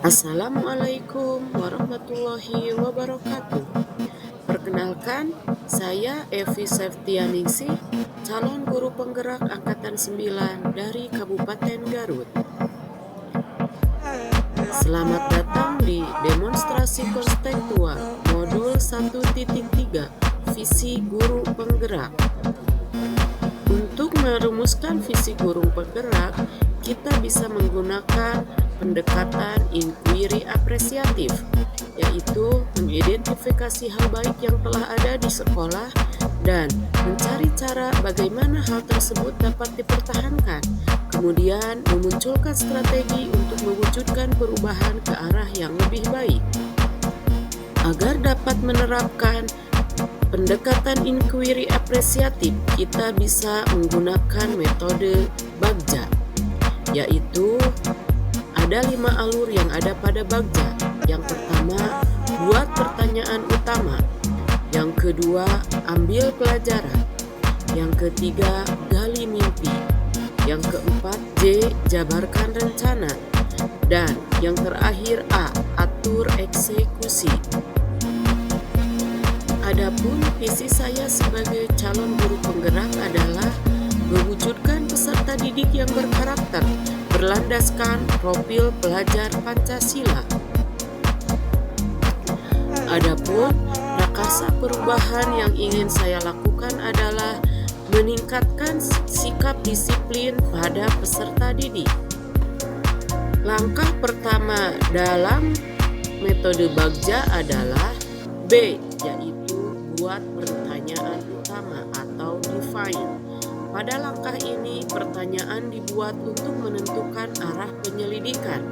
Assalamualaikum warahmatullahi wabarakatuh. Perkenalkan, saya Evi Septianingsih, calon guru penggerak angkatan 9 dari Kabupaten Garut. Selamat datang di demonstrasi konstekstual modul 1.3 visi guru penggerak. Untuk merumuskan visi guru penggerak, kita bisa menggunakan pendekatan inquiry apresiatif, yaitu mengidentifikasi hal baik yang telah ada di sekolah dan mencari cara bagaimana hal tersebut dapat dipertahankan, kemudian memunculkan strategi untuk mewujudkan perubahan ke arah yang lebih baik. Agar dapat menerapkan pendekatan inquiry apresiatif, kita bisa menggunakan metode Bagja, yaitu ada 5 alur yang ada pada Bagja. Yang pertama, buat pertanyaan utama. Yang kedua, ambil pelajaran. Yang ketiga, gali mimpi. Yang keempat, J, jabarkan rencana. Dan yang terakhir, A, atur eksekusi. Adapun visi saya sebagai calon guru penggerak adalah mewujudkan peserta didik yang berkarakter, berlandaskan profil pelajar Pancasila. Adapun prakarsa perubahan yang ingin saya lakukan adalah meningkatkan sikap disiplin pada peserta didik. Langkah pertama dalam metode Bagja adalah B, yaitu buat pertanyaan utama atau define. Pada langkah ini, pertanyaan dibuat untuk menentukan arah penyelidikan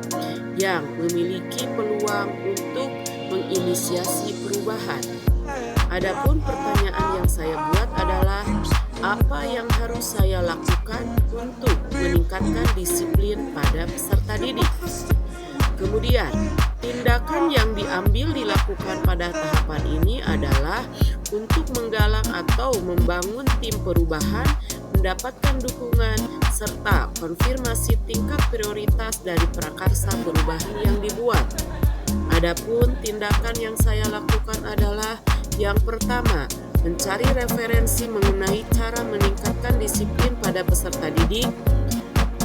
yang memiliki peluang untuk menginisiasi perubahan. Adapun pertanyaan yang saya buat adalah apa yang harus saya lakukan untuk meningkatkan disiplin pada peserta didik. Kemudian, tindakan yang dilakukan pada tahapan ini adalah untuk menggalang atau membangun tim perubahan, mendapatkan dukungan, serta konfirmasi tingkat prioritas dari prakarsa perubahan yang dibuat. Adapun tindakan yang saya lakukan adalah yang pertama, mencari referensi mengenai cara meningkatkan disiplin pada peserta didik.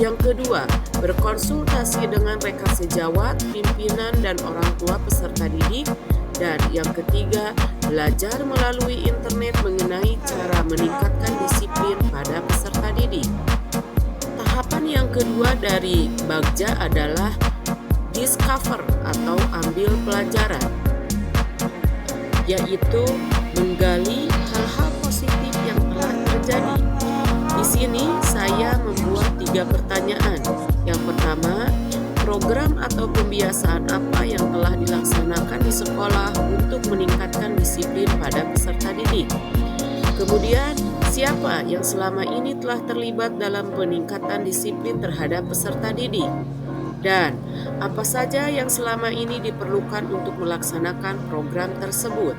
Yang kedua, berkonsultasi dengan rekan sejawat, pimpinan, dan orang tua peserta didik. Dan yang ketiga, belajar melalui internet mengenai cara meningkatkan disiplin pada peserta didik. Tahapan yang kedua dari Bagja adalah discover atau ambil pelajaran, yaitu menggali hal-hal positif yang telah terjadi. Di sini saya membuat 3 pertanyaan. Yang pertama, program atau pembiasaan apa yang telah dilaksanakan di sekolah untuk meningkatkan disiplin pada peserta didik? Kemudian, siapa yang selama ini telah terlibat dalam peningkatan disiplin terhadap peserta didik? Dan apa saja yang selama ini diperlukan untuk melaksanakan program tersebut?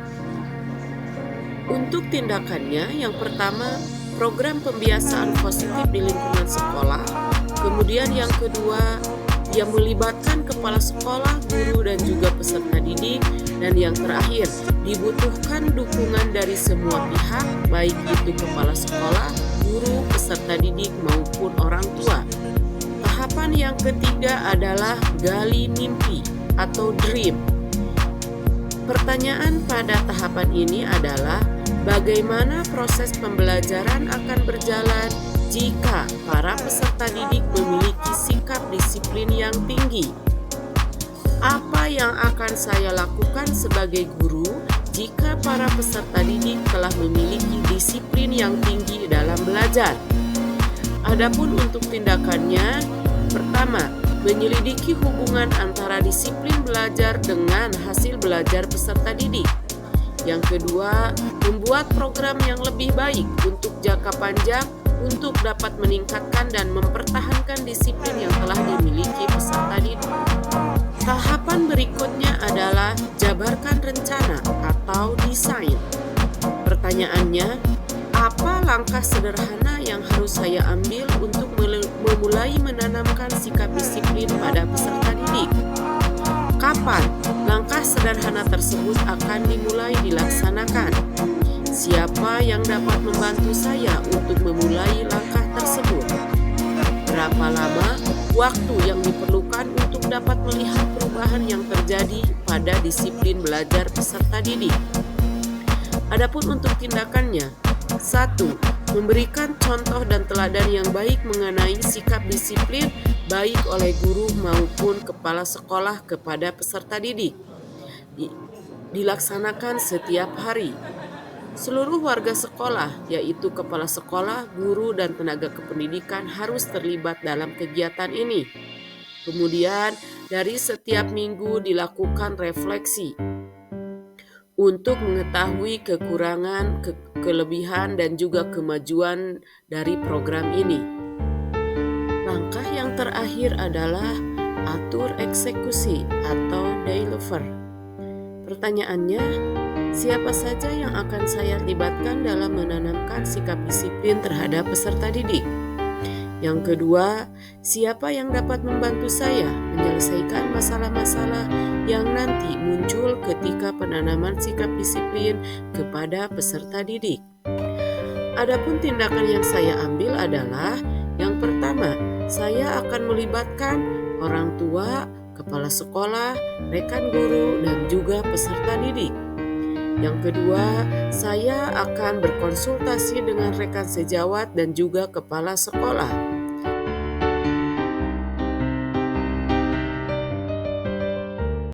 Untuk tindakannya, yang pertama, program pembiasaan positif di lingkungan sekolah. Kemudian yang kedua, yang melibatkan kepala sekolah, guru, dan juga peserta didik. Dan yang terakhir, dibutuhkan dukungan dari semua pihak, baik itu kepala sekolah, guru, peserta didik, maupun orang tua. Tahapan yang ketiga adalah gali mimpi atau dream. Pertanyaan pada tahapan ini adalah bagaimana proses pembelajaran akan berjalan jika para peserta didik memiliki sikap disiplin yang tinggi? Apa yang akan saya lakukan sebagai guru jika para peserta didik telah memiliki disiplin yang tinggi dalam belajar? Adapun untuk tindakannya, pertama, menyelidiki hubungan antara disiplin belajar dengan hasil belajar peserta didik. Yang kedua, membuat program yang lebih baik untuk jangka panjang untuk dapat meningkatkan dan mempertahankan disiplin yang telah dimiliki peserta didik. Tahapan berikutnya adalah jabarkan rencana atau desain. Pertanyaannya, apa langkah sederhana yang harus saya ambil untuk memulai menanamkan sikap disiplin pada peserta didik? Kapan langkah sederhana tersebut akan dimulai dilaksanakan? Siapa yang dapat membantu saya untuk memulai langkah tersebut? Berapa lama waktu yang diperlukan untuk dapat melihat perubahan yang terjadi pada disiplin belajar peserta didik? Adapun untuk tindakannya, 1. Memberikan contoh dan teladan yang baik mengenai sikap disiplin baik oleh guru maupun kepala sekolah kepada peserta didik. Dilaksanakan setiap hari. Seluruh warga sekolah, yaitu kepala sekolah, guru, dan tenaga kependidikan harus terlibat dalam kegiatan ini. Kemudian, dari setiap minggu dilakukan refleksi untuk mengetahui kekurangan, kelebihan, dan juga kemajuan dari program ini. Langkah yang terakhir adalah atur eksekusi atau deliver. Pertanyaannya, siapa saja yang akan saya libatkan dalam menanamkan sikap disiplin terhadap peserta didik? Yang kedua, siapa yang dapat membantu saya menyelesaikan masalah-masalah yang nanti muncul ketika penanaman sikap disiplin kepada peserta didik? Adapun tindakan yang saya ambil adalah, yang pertama, saya akan melibatkan orang tua, kepala sekolah, rekan guru, dan juga peserta didik. Yang kedua, saya akan berkonsultasi dengan rekan sejawat dan juga kepala sekolah.